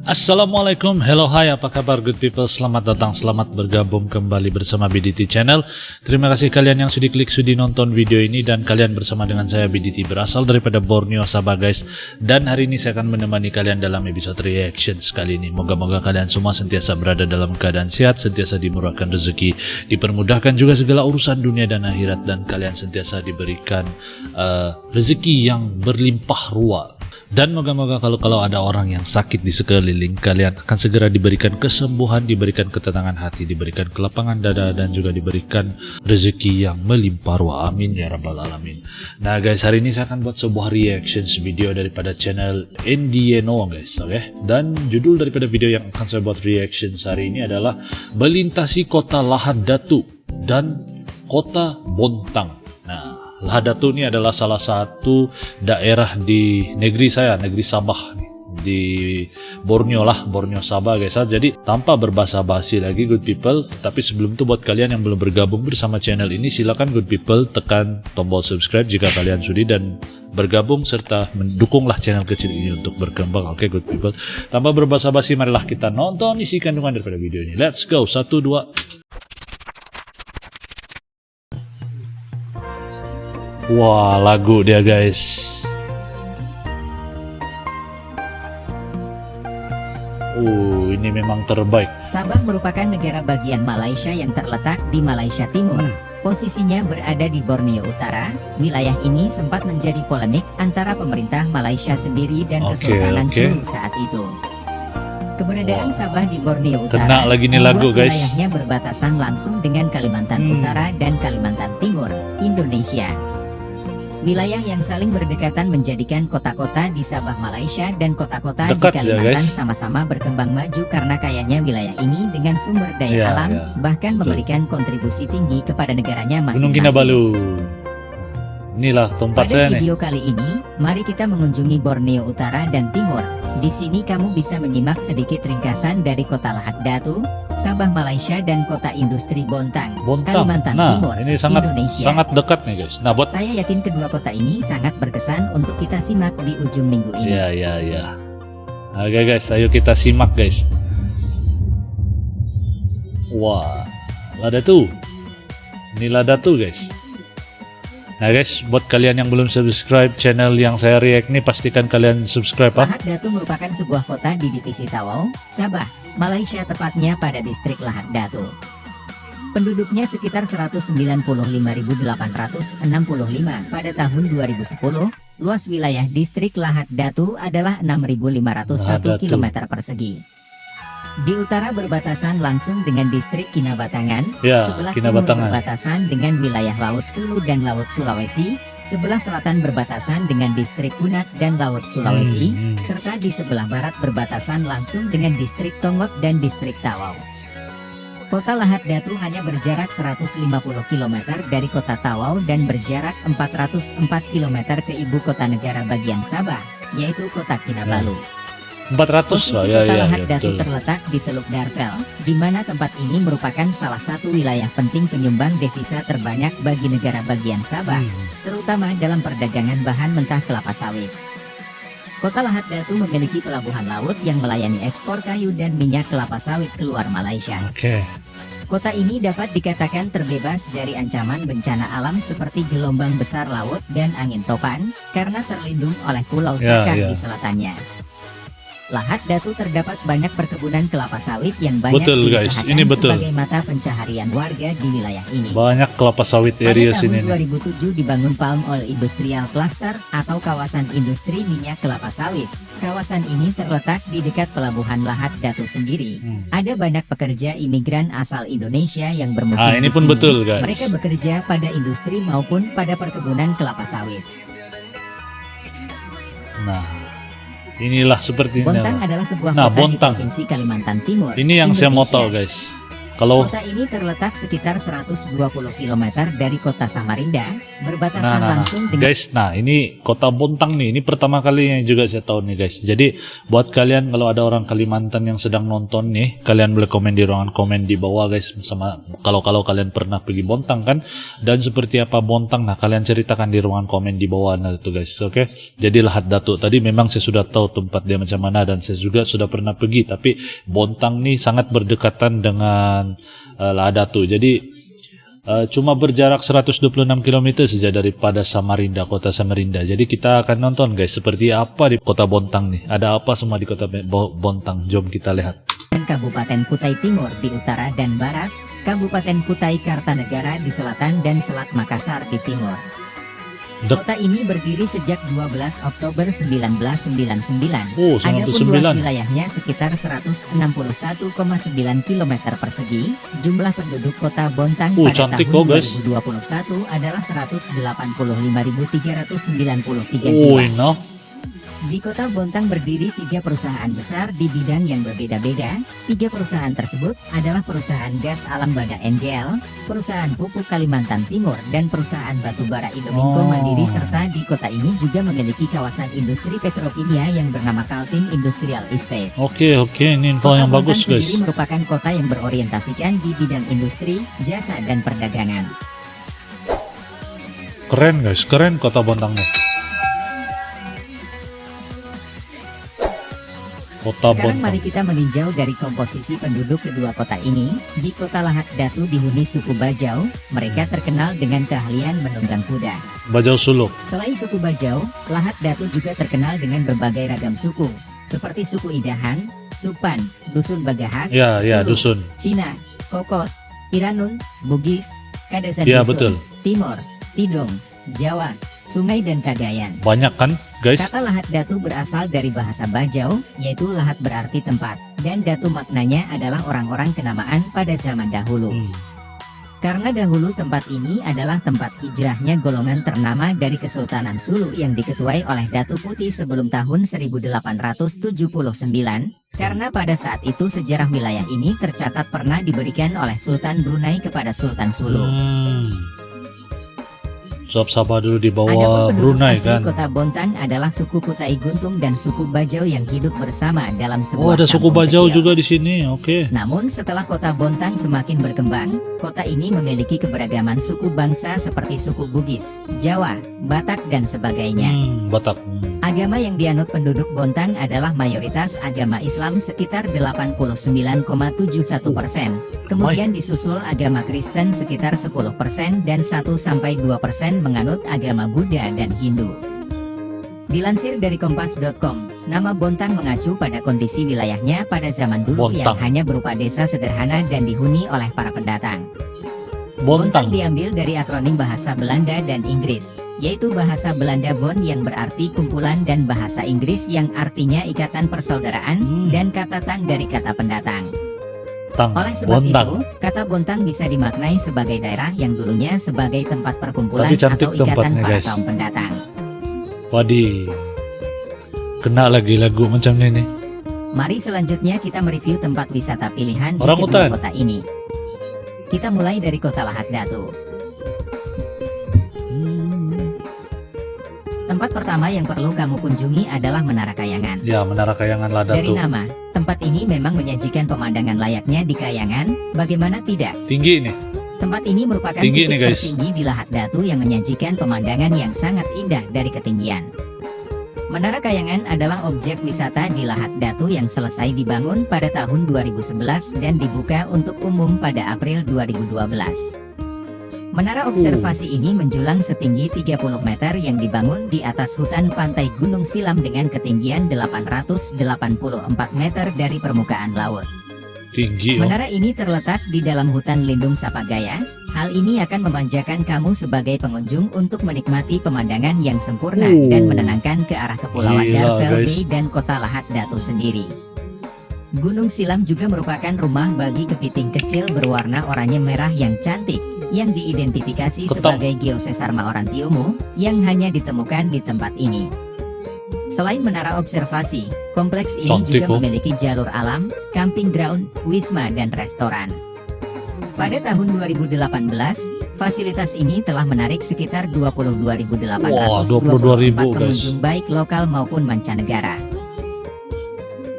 Assalamualaikum, hello, hai, apa kabar good people? Selamat datang, selamat bergabung kembali bersama BDT Channel. Terima kasih kalian yang sudi klik, sudi nonton video ini, dan kalian bersama dengan saya BDT berasal daripada Borneo, Sabah guys. Dan hari ini saya akan menemani kalian dalam episode reaction kali ini. Moga-moga kalian semua sentiasa berada dalam keadaan sehat, sentiasa dimurahkan rezeki, dipermudahkan juga segala urusan dunia dan akhirat, dan kalian sentiasa diberikan rezeki yang berlimpah ruah. Dan moga-moga kalau ada orang yang sakit di sekeliling kalian akan segera diberikan kesembuhan, diberikan ketenangan hati, diberikan kelapangan dada, dan juga diberikan rezeki yang melimpah ruah. Amin ya rabbal alamin. Nah guys, hari ini saya akan buat sebuah reaction video daripada channel Endieno guys, oke? Dan judul daripada video yang akan saya buat reaction hari ini adalah melintasi kota Lahad Datu dan kota Bontang. Nah, Lahad Datu ini adalah salah satu daerah di negeri saya, negeri Sabah, di Borneo lah, Borneo Sabah guys. Jadi tanpa berbahasa basi lagi good people, tetapi sebelum itu buat kalian yang belum bergabung bersama channel ini, silakan good people tekan tombol subscribe jika kalian sudi, dan bergabung serta mendukunglah channel kecil ini untuk berkembang. Oke good people, tanpa berbahasa basi marilah kita nonton isi kandungan daripada video ini. Let's go, 1, 2. Wah, lagu dia guys. Ini memang terbaik. Sabah merupakan negara bagian Malaysia yang terletak di Malaysia Timur. Posisinya berada di Borneo Utara. Wilayah ini sempat menjadi polemik antara pemerintah Malaysia sendiri dan Kesultanan Sulu saat itu. Keberadaan Sabah di Borneo Utara kena lagi nih lagu guys. Wilayahnya berbatasan langsung dengan Kalimantan Utara dan Kalimantan Timur, Indonesia. Wilayah yang saling berdekatan menjadikan kota-kota di Sabah Malaysia dan kota-kota di Kalimantan sama-sama berkembang maju karena kayanya wilayah ini dengan sumber daya alam, bahkan memberikan kontribusi tinggi kepada negaranya Gunung Kinabalu. Inilah tempat saya nih. Pada video kali ini, mari kita mengunjungi Borneo Utara dan Timur. Di sini kamu bisa menyimak sedikit ringkasan dari kota Lahad Datu, Sabah Malaysia, dan kota industri Bontang, Kalimantan Timur, ini Indonesia. Sangat dekat nih guys. Nah, saya yakin kedua kota ini sangat berkesan untuk kita simak di ujung minggu ini. Ya. Oke guys, ayo kita simak guys. Wah, Lahad Datu. Ini Lahad Datu guys. Nah guys, buat kalian yang belum subscribe channel yang saya react nih, pastikan kalian subscribe. Lahad Datu merupakan sebuah kota di divisi Tawau, Sabah, Malaysia, tepatnya pada distrik Lahad Datu. Penduduknya sekitar 195.865 pada tahun 2010. Luas wilayah distrik Lahad Datu adalah 6.501 km persegi. Di utara berbatasan langsung dengan distrik Kinabatangan, sebelah timur berbatasan dengan wilayah Laut Sulu dan Laut Sulawesi, sebelah selatan berbatasan dengan distrik Punat dan Laut Sulawesi, serta di sebelah barat berbatasan langsung dengan distrik Tongot dan distrik Tawau. Kota Lahad Datu hanya berjarak 150 km dari kota Tawau dan berjarak 404 km ke ibu kota negara bagian Sabah, yaitu kota Kinabalu. 400 Posisi kota Lahad Datu terletak di Teluk Darvel, di mana tempat ini merupakan salah satu wilayah penting penyumbang devisa terbanyak bagi negara bagian Sabah, terutama dalam perdagangan bahan mentah kelapa sawit. Kota Lahad Datu memiliki pelabuhan laut yang melayani ekspor kayu dan minyak kelapa sawit keluar Malaysia. Kota ini dapat dikatakan terbebas dari ancaman bencana alam seperti gelombang besar laut dan angin topan, karena terlindung oleh Pulau Sakar di selatannya. Lahad Datu terdapat banyak perkebunan kelapa sawit yang banyak diusahakan sebagai mata pencaharian warga di wilayah ini. Banyak kelapa sawit area sini. Pada tahun 2007 dibangun Palm Oil Industrial Cluster atau kawasan industri minyak kelapa sawit. Kawasan ini terletak di dekat pelabuhan Lahad Datu sendiri. Ada banyak pekerja imigran asal Indonesia yang bermukim ini di pun sini. betul guys. Mereka bekerja pada industri maupun pada perkebunan kelapa sawit. Nah, inilah seperti Bontang adalah sebuah kota di Provinsi Kalimantan Timur. Ini yang Indonesia. saya mau tahu guys. Kalau Kota ini terletak sekitar 120 km dari kota Samarinda, berbatasan langsung dengan guys, nah ini kota Bontang nih, ini pertama kali yang juga saya tahu nih guys. Jadi buat kalian kalau ada orang Kalimantan yang sedang nonton nih, kalian boleh komen di ruangan komen di bawah guys, sama kalau kalian pernah pergi Bontang kan, dan seperti apa Bontang, nah kalian ceritakan di ruangan komen di bawah nah itu guys, oke? Jadi Lahat Datu tadi memang saya sudah tahu tempat dia macam mana dan saya juga sudah pernah pergi, tapi Bontang nih sangat berdekatan dengan Lahat Datu. Jadi cuma berjarak 126 km saja daripada Samarinda, kota Samarinda. Jadi kita akan nonton guys seperti apa di kota Bontang nih. Ada apa semua di kota Bontang. Jom kita lihat. Kabupaten Kutai Timur di utara dan barat, Kabupaten Kutai Kartanegara di selatan dan Selat Makassar di timur. Kota ini berdiri sejak 12 Oktober 1999. Oh, Adapun 99. luas wilayahnya sekitar 161,9 km persegi. Jumlah penduduk kota Bontang pada cantik tahun guys. 2021 adalah 185.393 Oh, jiwa. no. Di kota Bontang berdiri 3 perusahaan besar di bidang yang berbeda-beda. 3 perusahaan tersebut adalah perusahaan gas alam Bada NGL, perusahaan pupuk Kalimantan Timur, dan perusahaan batubara Indominco Mandiri, serta di kota ini juga memiliki kawasan industri petrokimia yang bernama Kaltim Industrial Estate. Oke, ini info Kota yang Bontang bagus guys. sendiri merupakan kota yang berorientasikan di bidang industri, jasa, dan perdagangan. Keren guys, keren kota Bontang nih. Kota Sekarang Bontang. mari kita meninjau dari komposisi penduduk kedua kota ini. Di kota Lahat Datu dihuni suku Bajau, mereka terkenal dengan keahlian menunggang kuda. Bajau Suluk. Selain suku Bajau, Lahat Datu juga terkenal dengan berbagai ragam suku, seperti suku Idahan, Supan, Dusun Bagahak, Ya, Suluk, dusun. Cina, Kokos, Iranun, Bugis, Kadasan Ya, Dusun, betul. Timor, Tidong, Jawa, Sungai, dan Kagayan. Banyak kan guys? Kata Lahat Datu berasal dari bahasa Bajau, yaitu lahat berarti tempat, dan Datu maknanya adalah orang-orang kenamaan pada zaman dahulu. Karena dahulu tempat ini adalah tempat hijrahnya golongan ternama dari Kesultanan Sulu yang diketuai oleh Datu Putih sebelum tahun 1879, karena pada saat itu sejarah wilayah ini tercatat pernah diberikan oleh Sultan Brunei kepada Sultan Sulu. Sapa dulu di Adapun bawah penduduk Brunei asli kan. kota Bontang adalah suku Kutai Guntung dan suku Bajau yang hidup bersama dalam sebuah Oh, ada suku kampung Bajau kecil. juga di sini. Oke. Namun setelah kota Bontang semakin berkembang, kota ini memiliki keberagaman suku bangsa seperti suku Bugis, Jawa, Batak, dan sebagainya. Batak. Agama yang dianut penduduk Bontang adalah mayoritas agama Islam sekitar 89,71%. Kemudian disusul agama Kristen sekitar 10% dan 1-2% menganut agama Buddha dan Hindu. Dilansir dari kompas.com, nama Bontang mengacu pada kondisi wilayahnya pada zaman dulu yang Bontang. hanya berupa desa sederhana dan dihuni oleh para pendatang. Bontang. Diambil dari akronim bahasa Belanda dan Inggris, yaitu bahasa Belanda Bond yang berarti kumpulan dan bahasa Inggris yang artinya ikatan persaudaraan, dan kata tang dari kata pendatang. Oleh sebab Bontang. itu, kata Bontang bisa dimaknai sebagai daerah yang dulunya sebagai tempat perkumpulan Tapi cantik atau ikatan tempatnya, para guys. kaum pendatang. Wadi. Kena lagi lagu macam ini. Mari selanjutnya kita mereview tempat wisata pilihan di Orangutan. kedua kota ini. Kita mulai dari kota Lahat Datu. Tempat pertama yang perlu kamu kunjungi adalah Menara Kayangan. Ya, Menara Kayangan Lahat Dari Datu. nama, tempat ini memang menyajikan pemandangan layaknya di Kayangan, bagaimana tidak? Tinggi nih. Tempat ini merupakan Tinggi titik nih, guys. tertinggi di Lahat Datu yang menyajikan pemandangan yang sangat indah dari ketinggian. Menara Kayangan adalah objek wisata di Lahat Datu yang selesai dibangun pada tahun 2011 dan dibuka untuk umum pada April 2012. Menara observasi ini menjulang setinggi 30 meter yang dibangun di atas hutan pantai Gunung Silam dengan ketinggian 884 meter dari permukaan laut. Tinggi. Menara ini terletak di dalam hutan lindung Sapagaya. Hal ini akan memanjakan kamu sebagai pengunjung untuk menikmati pemandangan yang sempurna dan menenangkan ke arah kepulauan Gila, Darvel guys. Bay dan kota Lahat Datu sendiri. Gunung Silam juga merupakan rumah bagi kepiting kecil berwarna oranye merah yang cantik, yang diidentifikasi Ketam. sebagai Geosesar Maorantiumu, yang hanya ditemukan di tempat ini. Selain menara observasi, kompleks ini Cantik, juga oh. memiliki jalur alam, camping ground, wisma, dan restoran. Pada tahun 2018, fasilitas ini telah menarik sekitar 22.824 Wah, 22.000 guys. pengunjung baik lokal maupun mancanegara.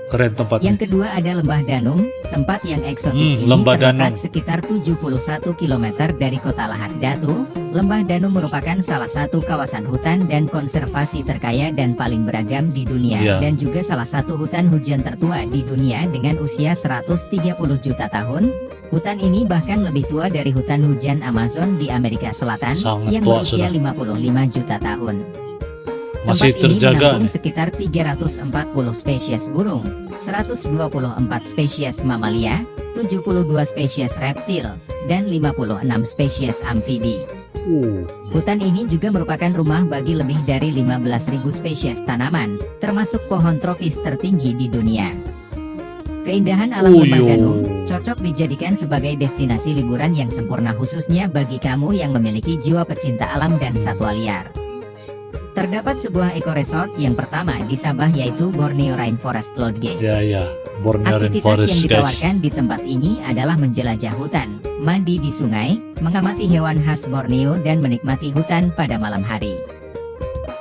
Keren tempatnya. Yang kedua ada Lembah Danum, tempat yang eksotis ini Lembah terletak Danum. sekitar 71 km dari kota Lahad Datu. Lembah Danum merupakan salah satu kawasan hutan dan konservasi terkaya dan paling beragam di dunia, Iya. dan juga salah satu hutan hujan tertua di dunia dengan usia 130 juta tahun. Hutan ini bahkan lebih tua dari hutan hujan Amazon di Amerika Selatan Sangat yang tua berusia sudah. 55 juta tahun. Masih Tempat ini terjaga menampung nih. sekitar 340 spesies burung, 124 spesies mamalia, 72 spesies reptil, dan 56 spesies amfibi. Hutan ini juga merupakan rumah bagi lebih dari 15.000 spesies tanaman, termasuk pohon tropis tertinggi di dunia. Keindahan alam Lembah Danum cocok dijadikan sebagai destinasi liburan yang sempurna khususnya bagi kamu yang memiliki jiwa pecinta alam dan satwa liar. Terdapat sebuah ekoresort yang pertama di Sabah yaitu Borneo Rainforest Lodge. Ya, Borneo Aktivitas yang Rainforest guys. ditawarkan di tempat ini adalah menjelajah hutan, mandi di sungai, mengamati hewan khas Borneo dan menikmati hutan pada malam hari.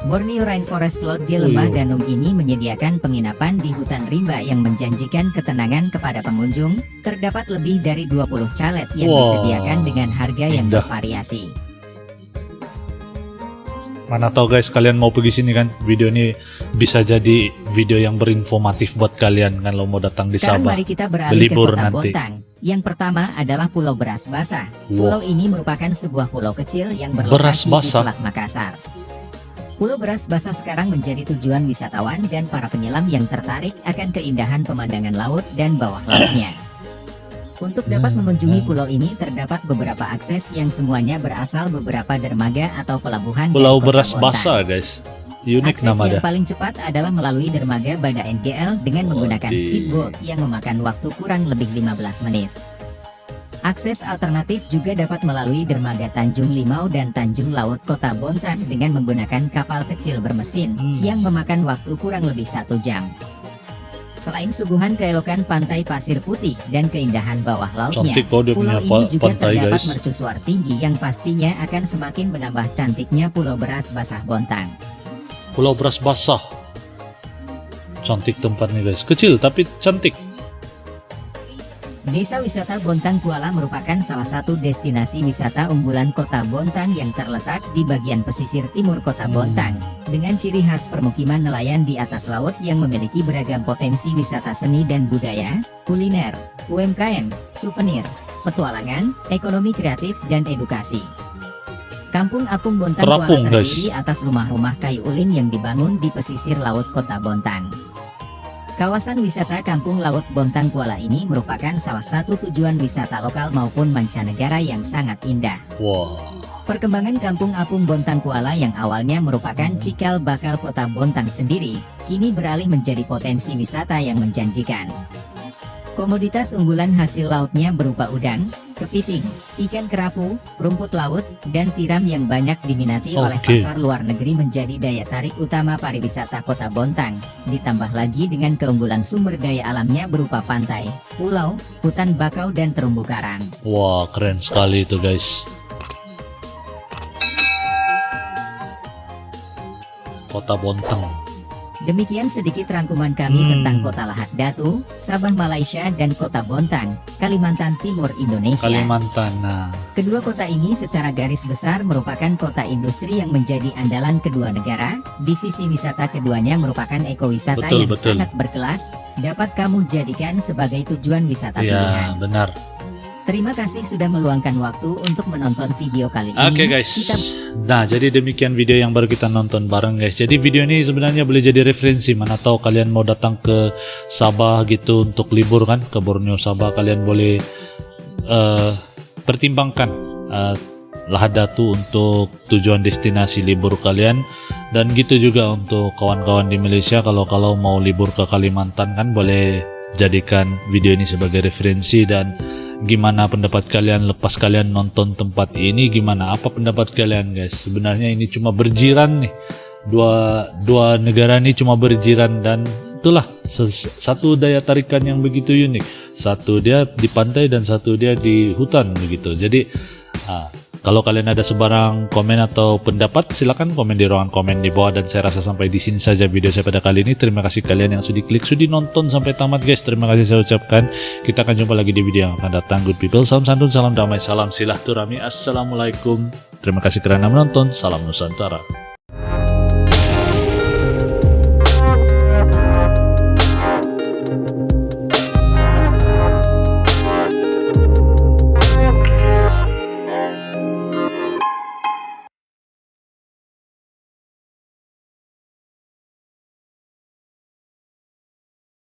Borneo Rainforest Lodge Lembah Danum ini menyediakan penginapan di hutan rimba yang menjanjikan ketenangan kepada pengunjung. Terdapat lebih dari 20 chalet yang disediakan dengan harga yang Indah. bervariasi. Mana tahu guys, kalian mau pergi sini kan? Video ini bisa jadi video yang berinformatif buat kalian kan, lo mau datang di Sekarang Sabah. mari kita beralih ke Berlibur kota nanti. Bontang. Yang pertama adalah Pulau Beras Basah. Wah, Pulau ini merupakan sebuah pulau kecil yang Beras berlokasi di Basah. Selat Makassar. Pulau Beras Basah sekarang menjadi tujuan wisatawan dan para penyelam yang tertarik akan keindahan pemandangan laut dan bawah lautnya. Untuk dapat mengunjungi pulau ini terdapat beberapa akses yang semuanya berasal beberapa dermaga atau pelabuhan dan Pulau kota Beras Bontang. Basah guys. Unik Akses nama yang dah. paling cepat adalah melalui dermaga Banda NGL dengan menggunakan speedboat yang memakan waktu kurang lebih 15 menit. Akses alternatif juga dapat melalui dermaga Tanjung Limau dan Tanjung Laut Kota Bontang dengan menggunakan kapal kecil bermesin yang memakan waktu kurang lebih 1 jam. Selain suguhan keelokan pantai pasir putih dan keindahan bawah lautnya, Cantik kok dia punya pulau ini juga pantai terdapat guys. mercusuar tinggi yang pastinya akan semakin menambah cantiknya Pulau Beras Basah Bontang. Pulau Beras Basah. Cantik tempatnya guys. Kecil tapi cantik. Desa wisata Bontang Kuala merupakan salah satu destinasi wisata unggulan kota Bontang yang terletak di bagian pesisir timur kota Bontang, dengan ciri khas permukiman nelayan di atas laut yang memiliki beragam potensi wisata seni dan budaya, kuliner, UMKM, souvenir, petualangan, ekonomi kreatif, dan edukasi. Kampung Apung Bontang Kuala Terapung, guys. terdiri atas rumah-rumah kayu ulin yang dibangun di pesisir laut kota Bontang. Kawasan wisata Kampung Laut Bontang Kuala ini merupakan salah satu tujuan wisata lokal maupun mancanegara yang sangat indah. Wah, Perkembangan Kampung Apung Bontang Kuala yang awalnya merupakan cikal bakal kota Bontang sendiri, kini beralih menjadi potensi wisata yang menjanjikan. Komoditas unggulan hasil lautnya berupa udang, kepiting, ikan kerapu, rumput laut, dan tiram yang banyak diminati oleh Oke. pasar luar negeri menjadi daya tarik utama pariwisata kota Bontang. Ditambah lagi dengan keunggulan sumber daya alamnya berupa pantai, pulau, hutan bakau, dan terumbu karang. wah keren sekali itu guys. Kota Bontang. Demikian sedikit rangkuman kami tentang kota Lahad Datu, Sabah Malaysia, dan kota Bontang, Kalimantan Timur Indonesia. Kalimantan. Nah, Kedua kota ini secara garis besar merupakan kota industri yang menjadi andalan kedua negara. Di sisi wisata keduanya merupakan ekowisata Betul, yang betul. sangat berkelas, dapat kamu jadikan sebagai tujuan wisata ya pilihan. benar. Terima kasih sudah meluangkan waktu untuk menonton video kali ini. Oke guys. Kita Nah, jadi demikian video yang baru kita nonton bareng guys. Jadi video ini sebenarnya boleh jadi referensi, mana tahu kalian mau datang ke Sabah gitu untuk libur kan, ke Borneo Sabah, kalian boleh pertimbangkan Lahad Datu untuk tujuan destinasi libur kalian. Dan gitu juga untuk kawan-kawan di Malaysia, kalau mau libur ke Kalimantan kan boleh jadikan video ini sebagai referensi. Dan gimana pendapat kalian lepas kalian nonton tempat ini? Gimana, apa pendapat kalian guys? Sebenarnya ini cuma berjiran nih, dua negara ini cuma berjiran, dan itulah satu daya tarikan yang begitu unik. Satu dia di pantai dan satu dia di hutan begitu. Jadi kalau kalian ada sebarang komen atau pendapat, silakan komen di ruangan komen di bawah. Dan saya rasa sampai di sini saja video saya pada kali ini. Terima kasih kalian yang sudah klik, sudah nonton sampai tamat guys. Terima kasih saya ucapkan. Kita akan jumpa lagi di video yang akan datang. Good people, salam santun, salam damai, salam silaturahmi. Assalamualaikum. Terima kasih kerana menonton. Salam Nusantara.